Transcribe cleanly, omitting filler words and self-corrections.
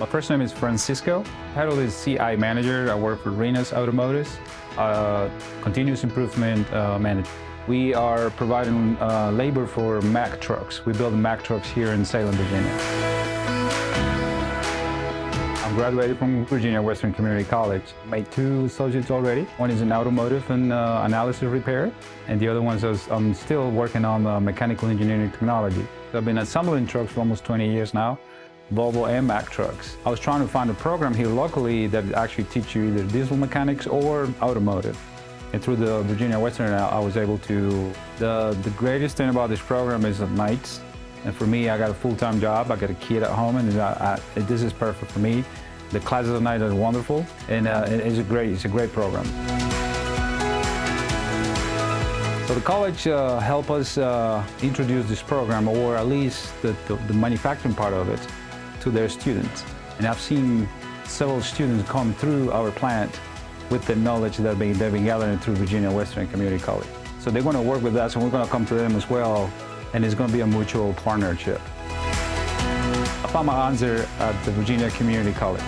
My first name is Francisco. Title is CI Manager. I work for Rhenus Automotives, continuous improvement manager. We are providing labor for Mack trucks. We build Mack trucks here in Salem, Virginia. I'm graduated from Virginia Western Community College. Made 2 associates already. One is in automotive and analysis repair, and the other one is I'm still working on mechanical engineering technology. I've been assembling trucks for almost 20 years now, Volvo and Mack trucks. I was trying to find a program here locally that actually teach you either diesel mechanics or automotive. And through the Virginia Western, I was able to. The greatest thing about this program is at nights. And for me, I got a full-time job. I got a kid at home, and this is perfect for me. The classes at night are wonderful, and it's a great program. So the college helped us introduce this program, or at least the manufacturing part of it, to their students. And I've seen several students come through our plant with the knowledge that they've been gathering through Virginia Western Community College. So they're going to work with us, and we're going to come to them as well, and it's going to be a mutual partnership. I found my answer at the Virginia Community College.